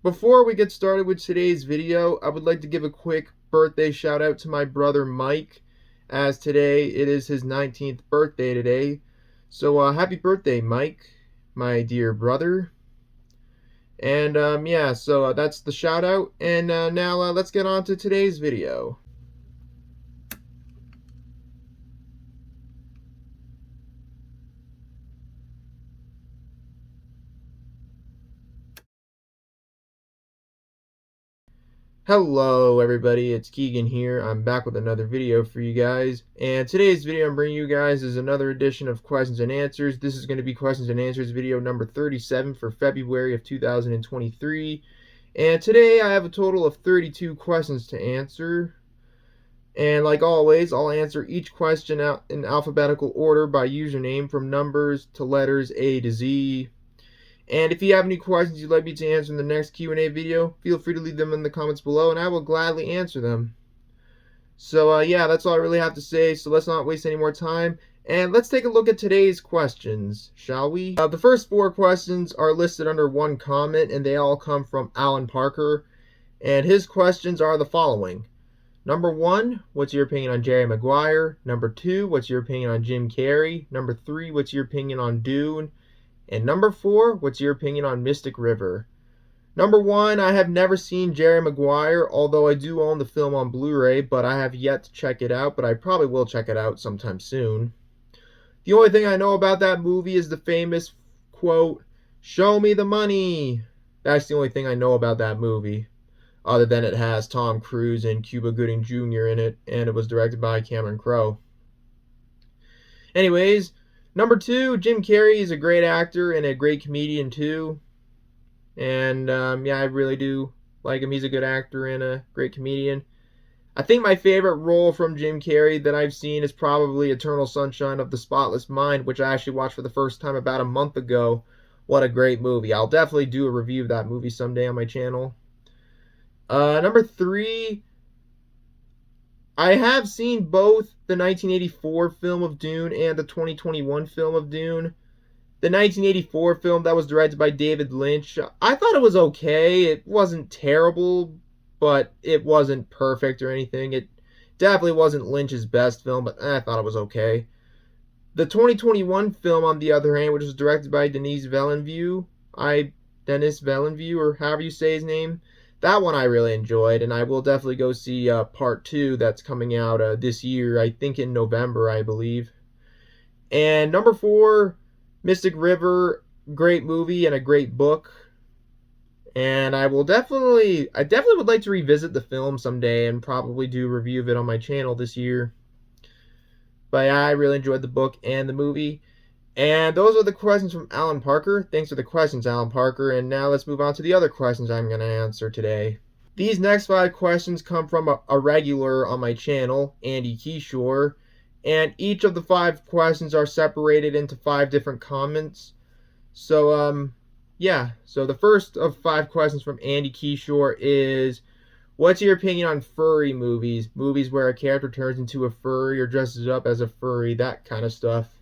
Before we get started with today's video, I would like to give a quick birthday shout out to my brother Mike, as today it is his 19th birthday today. So happy birthday, Mike, my dear brother. And yeah, so that's the shout out. And now let's get on to today's video. Hello everybody, it's Keegan here. I'm back with another video for you guys. And today's video I'm bringing you guys is another edition of questions and answers. This is going to be questions and answers video number 37 for February of 2023. And today I have a total of 32 questions to answer. And like always, I'll answer each question out in alphabetical order by username from numbers to letters A to Z. And if you have any questions you'd like me to answer in the next Q&A video, feel free to leave them in the comments below and I will gladly answer them. So yeah, that's all I really have to say, so let's not waste any more time. And let's take a look at today's questions, shall we? The first 4 questions are listed under one comment and they all come from Alan Parker. And his questions are the following. Number 1, what's your opinion on Jerry Maguire? Number 2, what's your opinion on Jim Carrey? Number 3, what's your opinion on Dune? And number 4, what's your opinion on Mystic River? Number 1, I have never seen Jerry Maguire, although I do own the film on Blu-ray, but I have yet to check it out, but I probably will check it out sometime soon. The only thing I know about that movie is the famous quote, "Show me the money." That's the only thing I know about that movie, other than it has Tom Cruise and Cuba Gooding Jr. in it, and it was directed by Cameron Crowe. Anyways, number 2, Jim Carrey is a great actor and a great comedian too. And yeah, I really do like him. He's a good actor and a great comedian. I think my favorite role from Jim Carrey that I've seen is probably Eternal Sunshine of the Spotless Mind, which I actually watched for the first time about a month ago. What a great movie. I'll definitely do a review of that movie someday on my channel. Number 3, I have seen both the 1984 film of Dune and the 2021 film of Dune. The 1984 film that was directed by David Lynch, I thought it was okay. It wasn't terrible, but it wasn't perfect or anything. It definitely wasn't Lynch's best film, but I thought it was okay. The 2021 film, on the other hand, which was directed by Denis Villeneuve, or however you say his name, that one I really enjoyed, and I will definitely go see part 2 that's coming out this year, I think in November, I believe. And number 4, Mystic River, great movie and a great book. And I definitely would like to revisit the film someday and probably do a review of it on my channel this year. But yeah, I really enjoyed the book and the movie. And those are the questions from Alan Parker. Thanks for the questions, Alan Parker. And now let's move on to the other questions I'm going to answer today. These next 5 questions come from a regular on my channel, Andy Keyshore. And each of the 5 questions are separated into 5 different comments. So, yeah. So the first of 5 questions from Andy Keyshore is, what's your opinion on furry movies? Movies where a character turns into a furry or dresses up as a furry, that kind of stuff.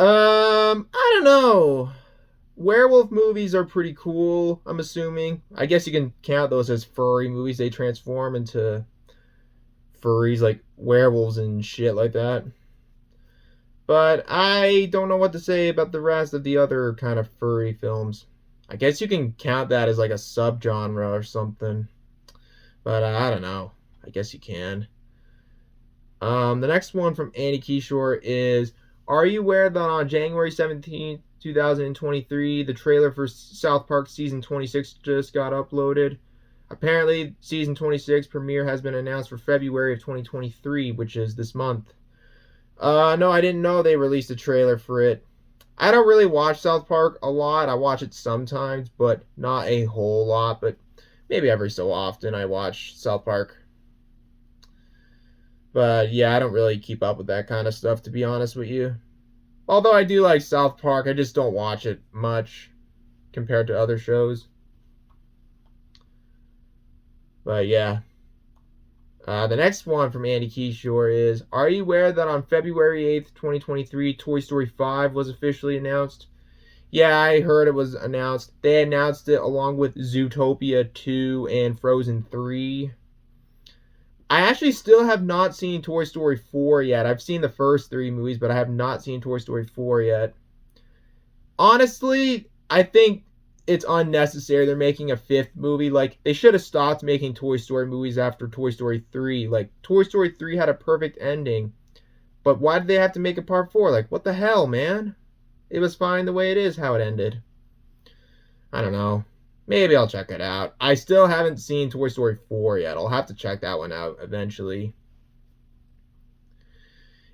I don't know. Werewolf movies are pretty cool, I'm assuming. I guess you can count those as furry movies. They transform into furries like werewolves and shit like that. But I don't know what to say about the rest of the other kind of furry films. I guess you can count that as like a subgenre or something. But I don't know. I guess you can. The next one from Andy Keyshore is, are you aware that on January 17th, 2023, the trailer for South Park Season 26 just got uploaded? Apparently, Season 26 premiere has been announced for February of 2023, which is this month. No, I didn't know they released a trailer for it. I don't really watch South Park a lot. I watch it sometimes, but not a whole lot. But maybe every so often I watch South Park. But yeah, I don't really keep up with that kind of stuff, to be honest with you. Although I do like South Park, I just don't watch it much compared to other shows. But yeah. The next one from Andy Keyshore is, are you aware that on February 8th, 2023, Toy Story 5 was officially announced? Yeah, I heard it was announced. They announced it along with Zootopia 2 and Frozen 3. I actually still have not seen Toy Story 4 yet. I've seen the first 3 movies, but I have not seen Toy Story 4 yet. Honestly, I think it's unnecessary. They're making a 5th movie. Like, they should have stopped making Toy Story movies after Toy Story 3. Like, Toy Story 3 had a perfect ending. But why did they have to make a part 4? Like, what the hell, man? It was fine the way it is, how it ended. I don't know. Maybe I'll check it out. I still haven't seen Toy Story 4 yet. I'll have to check that one out eventually.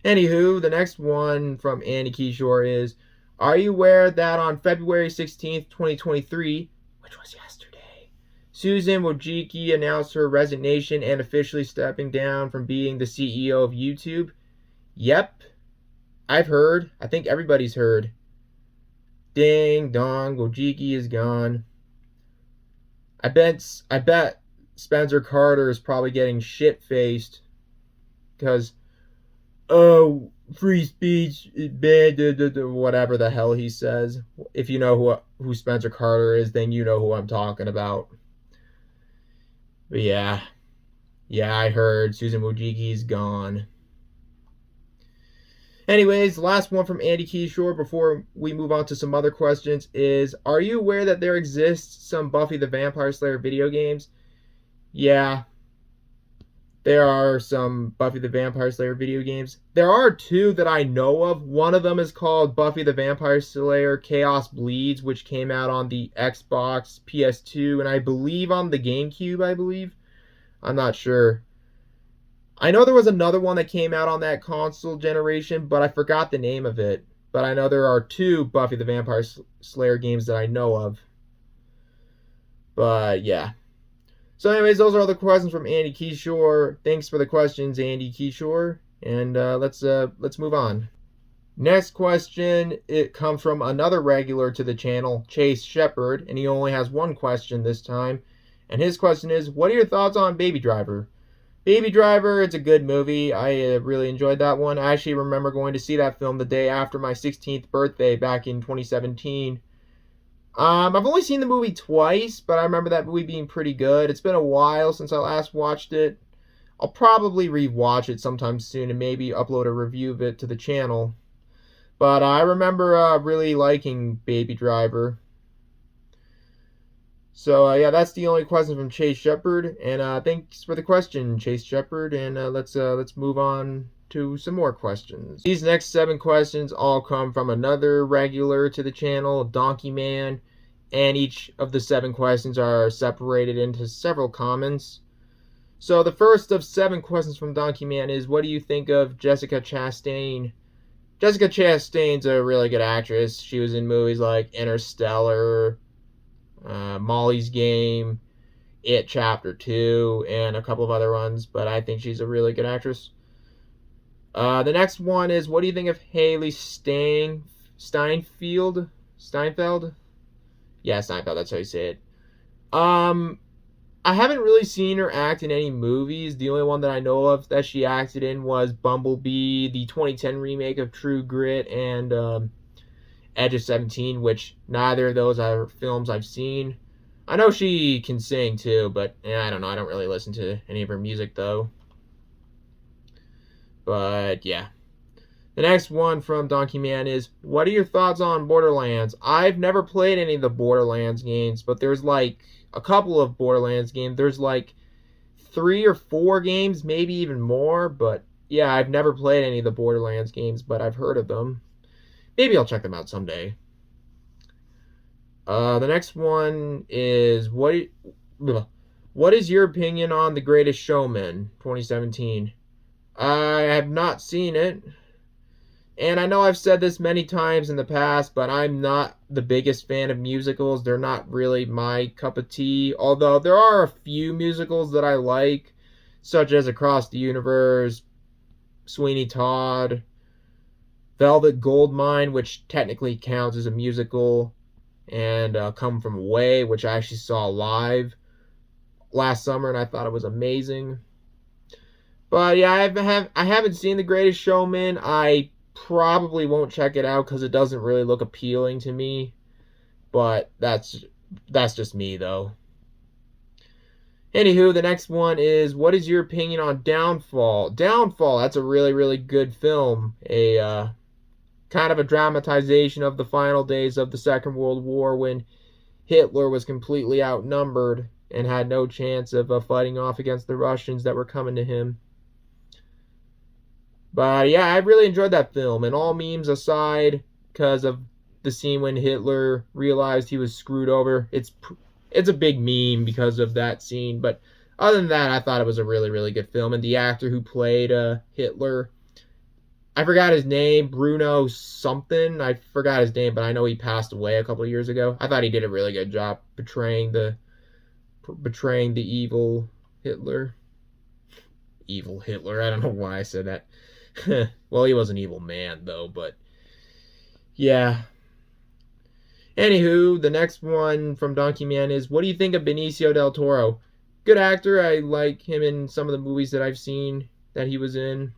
Anywho, the next one from Andy Keyshore is, are you aware that on February 16th, 2023, which was yesterday, Susan Wojcicki announced her resignation and officially stepping down from being the CEO of YouTube? Yep, I've heard. I think everybody's heard. Ding dong, Wojcicki is gone. I bet Spencer Carter is probably getting shit-faced because, oh, free speech, bad, whatever the hell he says. If you know who Spencer Carter is, then you know who I'm talking about. But yeah, I heard Susan Wojcicki's gone. Anyways, last one from Andy Keyshore before we move on to some other questions is, are you aware that there exists some Buffy the Vampire Slayer video games? Yeah, there are some Buffy the Vampire Slayer video games. There are 2 that I know of. One of them is called Buffy the Vampire Slayer Chaos Bleeds, which came out on the Xbox, PS2, and I believe on the GameCube, I believe. I'm not sure. I know there was another one that came out on that console generation, but I forgot the name of it. But I know there are 2 Buffy the Vampire Slayer games that I know of. But yeah. So anyways, those are all the questions from Andy Keyshore. Thanks for the questions, Andy Keyshore. And let's move on. Next question, it comes from another regular to the channel, Chase Shepard, and he only has one question this time. And his question is, what are your thoughts on Baby Driver? Baby Driver, it's a good movie. I really enjoyed that one. I actually remember going to see that film the day after my 16th birthday back in 2017. I've only seen the movie twice, but I remember that movie being pretty good. It's been a while since I last watched it. I'll probably rewatch it sometime soon and maybe upload a review of it to the channel. But I remember really liking Baby Driver. So yeah, that's the only question from Chase Shepard, and thanks for the question, Chase Shepard. And let's move on to some more questions. These next 7 questions all come from another regular to the channel, Donkey Man, and each of the 7 questions are separated into several comments. So the first of 7 questions from Donkey Man is, what do you think of Jessica Chastain? Jessica Chastain's a really good actress. She was in movies like Interstellar, Molly's Game, It Chapter 2, and a couple of other ones, but I think she's a really good actress. The next one is, what do you think of Haley Steinfeld? Yeah, Steinfeld, that's how you say it. I haven't really seen her act in any movies. The only one that I know of that she acted in was Bumblebee, the 2010 remake of True Grit, and Edge of 17, which neither of those are films I've seen. I know she can sing too, but I don't know. I don't really listen to any of her music though. But yeah. The next one from Donkey Man is, what are your thoughts on Borderlands? I've never played any of the Borderlands games, but there's like a couple of Borderlands games. There's like 3 or 4 games, maybe even more, but yeah, I've never played any of the Borderlands games, but I've heard of them. Maybe I'll check them out someday. The next one is, what is your opinion on The Greatest Showman 2017? I have not seen it. And I know I've said this many times in the past, but I'm not the biggest fan of musicals. They're not really my cup of tea. Although there are a few musicals that I like, such as Across the Universe, Sweeney Todd, Velvet Goldmine, which technically counts as a musical, and Come From Away, which I actually saw live last summer, and I thought it was amazing. But yeah, I haven't seen The Greatest Showman. I probably won't check it out because it doesn't really look appealing to me. but that's just me though. Anywho, the next one is, what is your opinion on Downfall? Downfall, that's a really, really good film. A kind of a dramatization of the final days of the Second World War when Hitler was completely outnumbered and had no chance of fighting off against the Russians that were coming to him. But yeah, I really enjoyed that film, and all memes aside, because of the scene when Hitler realized he was screwed over, it's a big meme because of that scene. But other than that, I thought it was a really, really good film. And the actor who played Hitler, I forgot his name, Bruno something. I forgot his name, but I know he passed away a couple of years ago. I thought he did a really good job portraying the evil Hitler. Evil Hitler. I don't know why I said that. Well, he was an evil man though, but yeah. Anywho, the next one from Donkey Man is, what do you think of Benicio del Toro? Good actor. I like him in some of the movies that I've seen that he was in,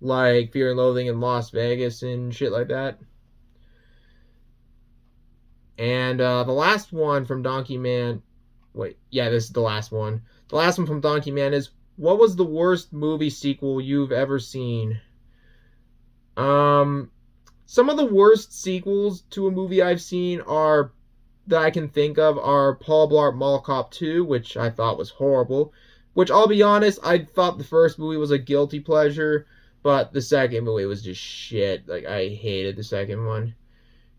like Fear and Loathing in Las Vegas and shit like that. And the last one from Donkey Man, wait, yeah, this is the last one. The last one from Donkey Man is, what was the worst movie sequel you've ever seen? Some of the worst sequels to a movie I've seen are, that I can think of, are Paul Blart Mall Cop 2, which I thought was horrible. Which, I'll be honest, I thought the first movie was a guilty pleasure, but the second movie was just shit. Like, I hated the second one.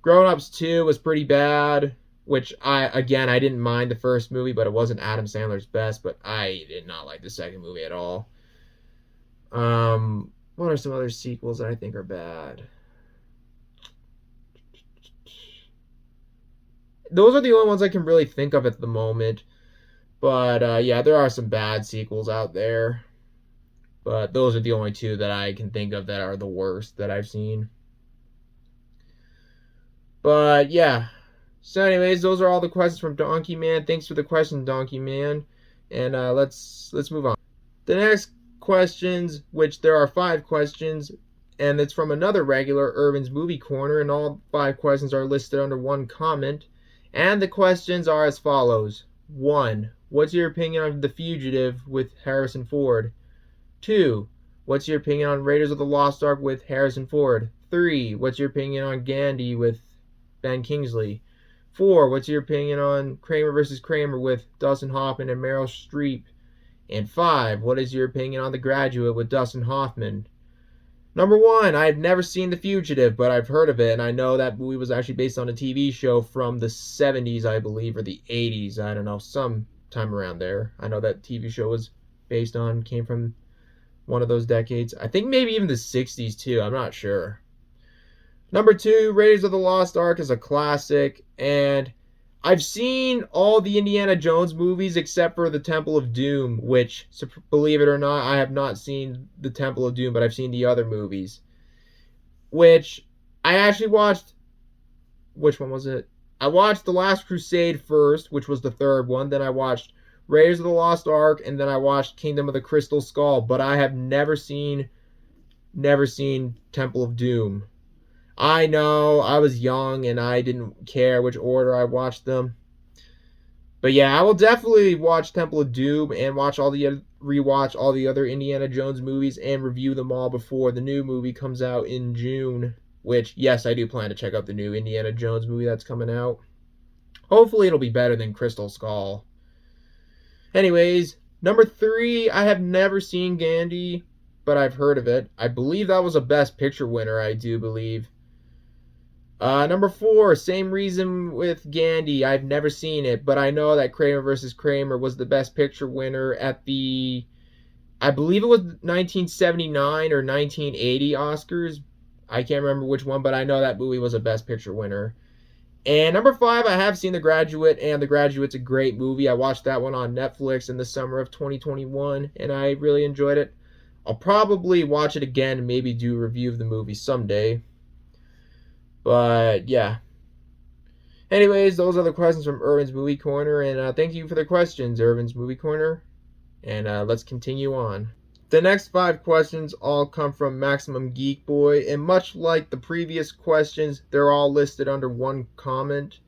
Grown Ups 2 was pretty bad, which I didn't mind the first movie, but it wasn't Adam Sandler's best, but I did not like the second movie at all. What are some other sequels that I think are bad? Those are the only ones I can really think of at the moment. But yeah, there are some bad sequels out there. But those are the only two that I can think of that are the worst that I've seen. But yeah. So anyways, those are all the questions from Donkey Man. Thanks for the question, Donkey Man. And let's move on. The next questions, which there are 5 questions, and it's from another regular, Irvin's Movie Corner, and all 5 questions are listed under one comment. And the questions are as follows. 1. What's your opinion on The Fugitive with Harrison Ford? 2. What's your opinion on Raiders of the Lost Ark with Harrison Ford? 3. What's your opinion on Gandhi with Ben Kingsley? 4. What's your opinion on Kramer vs. Kramer with Dustin Hoffman and Meryl Streep? And 5. What is your opinion on The Graduate with Dustin Hoffman? Number 1, I've never seen The Fugitive, but I've heard of it, and I know that movie was actually based on a TV show from the 70s, I believe, or the 80s, I don't know, sometime around there. I know that TV show was came from one of those decades. I think maybe even the 60s too, I'm not sure. Number 2, Raiders of the Lost Ark is a classic, and I've seen all the Indiana Jones movies except for the Temple of Doom, which, believe it or not, I have not seen the Temple of Doom, but I've seen the other movies. Which, I actually watched, which one was it? I watched The Last Crusade first, which was the third one. Then I watched Raiders of the Lost Ark, and then I watched Kingdom of the Crystal Skull. But I have never seen Temple of Doom. I know, I was young and I didn't care which order I watched them. But yeah, I will definitely watch Temple of Doom and rewatch all the other Indiana Jones movies and review them all before the new movie comes out in June. Which, yes, I do plan to check out the new Indiana Jones movie that's coming out. Hopefully it'll be better than Crystal Skull. Anyways, number 3, I have never seen Gandhi, but I've heard of it. I believe that was a Best Picture winner, I do believe. Number 4, same reason with Gandhi. I've never seen it, but I know that Kramer vs. Kramer was the Best Picture winner at the, I believe it was 1979 or 1980 Oscars. I can't remember which one, but I know that movie was a Best Picture winner. And number 5, I have seen The Graduate, and The Graduate's a great movie. I watched that one on Netflix in the summer of 2021, and I really enjoyed it. I'll probably watch it again and maybe do a review of the movie someday. But yeah. Anyways, those are the questions from Irvin's Movie Corner, and thank you for the questions, Irvin's Movie Corner. And let's continue on. The next 5 questions all come from Maximum Geek Boy, and much like the previous questions, they're all listed under one comment.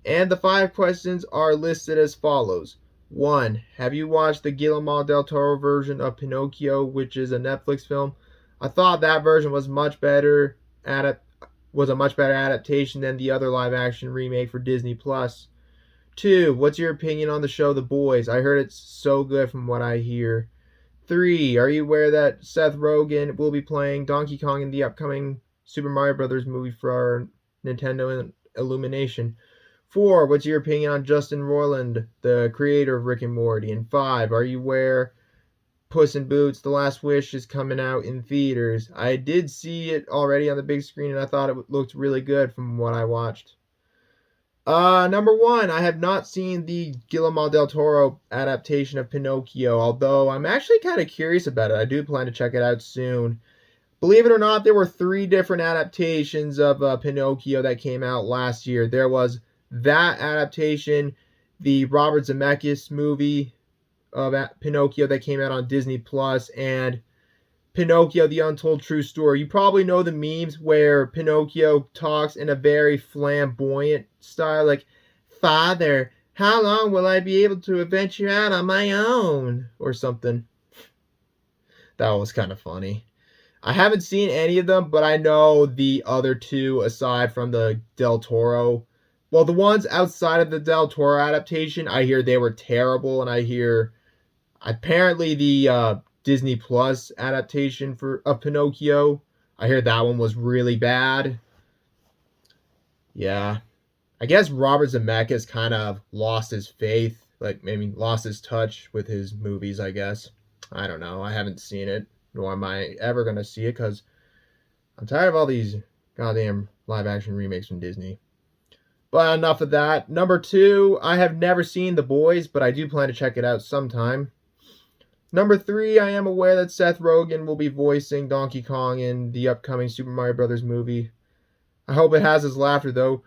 And the 5 questions are listed as follows. 1. Have you watched the Guillermo del Toro version of Pinocchio, which is a Netflix film? I thought that version was a much better adaptation than the other live action remake for Disney Plus. 2. What's your opinion on the show The Boys? I heard it's so good from what I hear. 3. Are you aware that Seth Rogen will be playing Donkey Kong in the upcoming Super Mario Bros. Movie for our Nintendo Illumination? 4. What's your opinion on Justin Roiland, the creator of Rick and Morty? And 5. Are you aware Puss in Boots: The Last Wish is coming out in theaters? I did see it already on the big screen, and I thought it looked really good from what I watched. Number 1, I have not seen the Guillermo del Toro adaptation of Pinocchio, although I'm actually kind of curious about it. I do plan to check it out soon. Believe it or not, there were 3 different adaptations of Pinocchio that came out last year. There was that adaptation, the Robert Zemeckis movie of Pinocchio that came out on Disney Plus, and Pinocchio: The Untold True Story. You probably know the memes where Pinocchio talks in a very flamboyant style, like, "Father, how long will I be able to adventure out on my own?" or something. That was kind of funny. I haven't seen any of them, but I know the other 2 aside from the Del Toro. Well, the ones outside of the Del Toro adaptation, I hear they were terrible, and I hear apparently the Disney Plus adaptation of Pinocchio, I hear that one was really bad. Yeah. I guess Robert Zemeckis kind of lost his faith, like maybe lost his touch with his movies, I guess. I don't know. I haven't seen it, nor am I ever going to see it because I'm tired of all these goddamn live action remakes from Disney. But enough of that. Number 2, I have never seen The Boys, but I do plan to check it out sometime. Number 3, I am aware that Seth Rogen will be voicing Donkey Kong in the upcoming Super Mario Bros. Movie. I hope it has his laughter, though.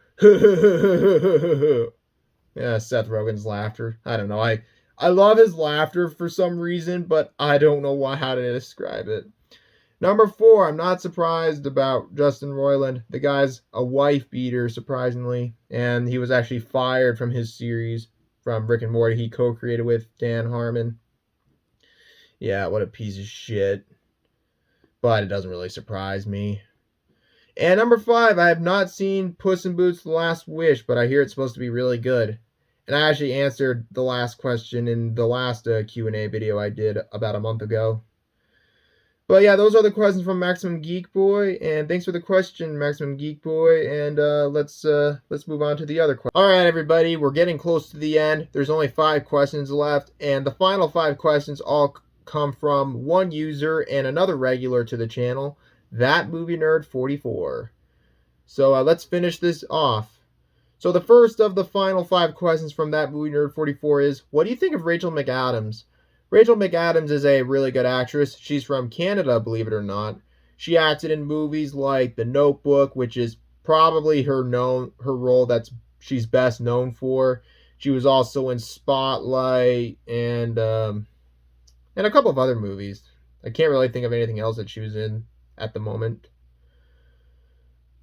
Yeah, Seth Rogen's laughter. I don't know. I love his laughter for some reason, but I don't know how to describe it. Number 4, I'm not surprised about Justin Roiland. The guy's a wife beater, surprisingly, and he was actually fired from his series from Rick and Morty he co-created with Dan Harmon. Yeah, what a piece of shit. But it doesn't really surprise me. And number 5, I have not seen Puss in Boots: The Last Wish, but I hear it's supposed to be really good. And I actually answered the last question in the last Q&A video I did about a month ago. But yeah, those are the questions from Maximum Geek Boy, and thanks for the question, Maximum Geek Boy. And let's move on to the other question. All right, everybody, we're getting close to the end. There's only 5 questions left, and the final 5 questions all come from one user and another regular to the channel, That Movie Nerd 44. So let's finish this off. So the first of the final 5 questions from That Movie Nerd 44 is, what do you think of Rachel McAdams? Rachel McAdams is a really good actress. She's from Canada, believe it or not. She acted in movies like The Notebook, which is probably her role that she's best known for. She was also in Spotlight and a couple of other movies. I can't really think of anything else that she was in at the moment.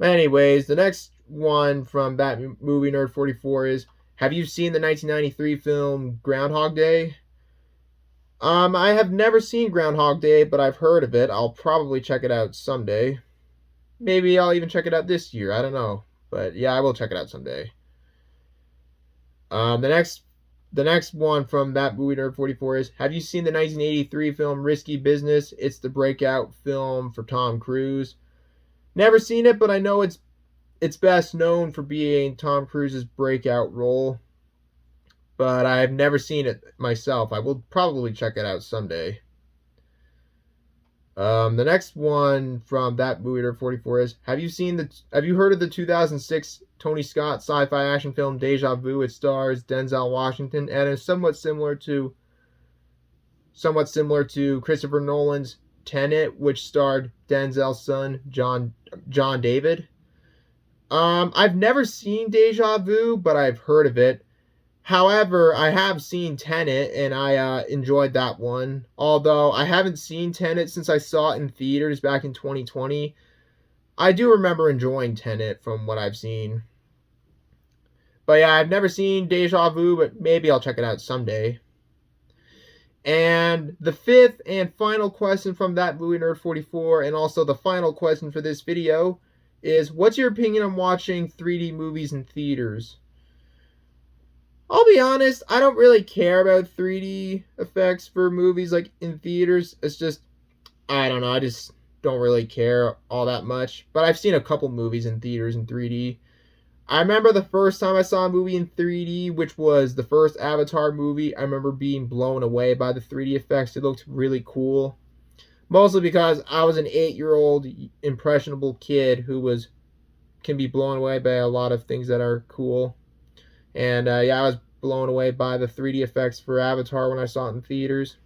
Anyways, the next one from That Movie Nerd 44 is, have you seen the 1993 film Groundhog Day? I have never seen Groundhog Day, but I've heard of it. I'll probably check it out someday. Maybe I'll even check it out this year. I don't know. But yeah, I will check it out someday. The next one from That Movie Nerd 44 is, have you seen the 1983 film Risky Business? It's the breakout film for Tom Cruise. Never seen it, but I know it's best known for being Tom Cruise's breakout role. But I've never seen it myself. I will probably check it out someday. The next one from That Movie Nerd 44 is, have you heard of the 2006 Tony Scott sci-fi action film Deja Vu? It stars Denzel Washington and is somewhat similar to Christopher Nolan's Tenet, which starred Denzel's son John David. I've never seen Deja Vu, but I've heard of it. However, I have seen Tenet, and I enjoyed that one. Although I haven't seen Tenet since I saw it in theaters back in 2020, I do remember enjoying Tenet from what I've seen. But yeah, I've never seen Deja Vu, but maybe I'll check it out someday. And the fifth and final question from that Movie Nerd 44, and also the final question for this video, is what's your opinion on watching 3D movies in theaters? I'll be honest, I don't really care about 3D effects for movies like in theaters. It's just, I don't know, I just don't really care all that much. But I've seen a couple movies in theaters in 3D. I remember the first time I saw a movie in 3D, which was the first Avatar movie. I remember being blown away by the 3D effects. It looked really cool. Mostly because I was an 8-year-old impressionable kid who can be blown away by a lot of things that are cool. And yeah, I was blown away by the 3D effects for Avatar when I saw it in theaters.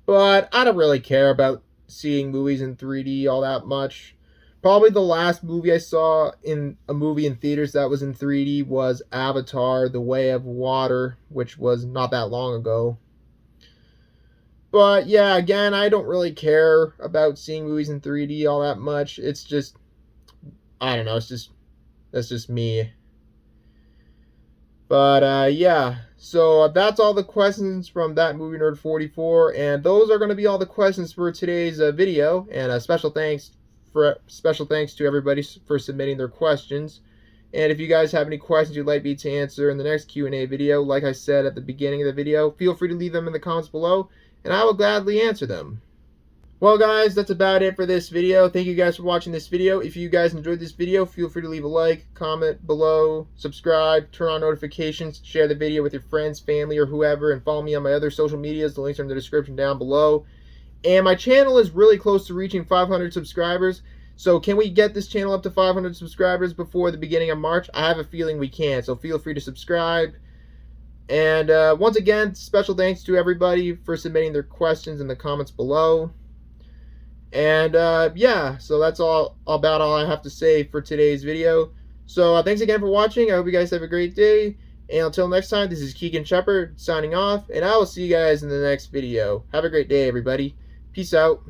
But I don't really care about seeing movies in 3D all that much. Probably the last movie I saw in a movie in theaters that was in 3D was Avatar: The Way of Water, which was not that long ago. But yeah, again, I don't really care about seeing movies in 3D all that much. It's just, I don't know, that's just me. But yeah, so that's all the questions from that Movie Nerd 44, and those are going to be all the questions for today's video. And special thanks to everybody for submitting their questions. And if you guys have any questions you'd like me to answer in the next Q&A video, like I said at the beginning of the video, feel free to leave them in the comments below, and I will gladly answer them. Well guys, that's about it for this video. Thank you guys for watching this video. If you guys enjoyed this video, feel free to leave a like, comment below, subscribe, turn on notifications, share the video with your friends, family, or whoever, and follow me on my other social medias. The links are in the description down below. And my channel is really close to reaching 500 subscribers. So can we get this channel up to 500 subscribers before the beginning of March? I have a feeling we can, so feel free to subscribe. And once again, special thanks to everybody for submitting their questions in the comments below. And yeah, so that's about all I have to say for today's video. So thanks again for watching. I hope you guys have a great day. And until next time, this is Keegan Shepard signing off, and I will see you guys in the next video. Have a great day, everybody. Peace out.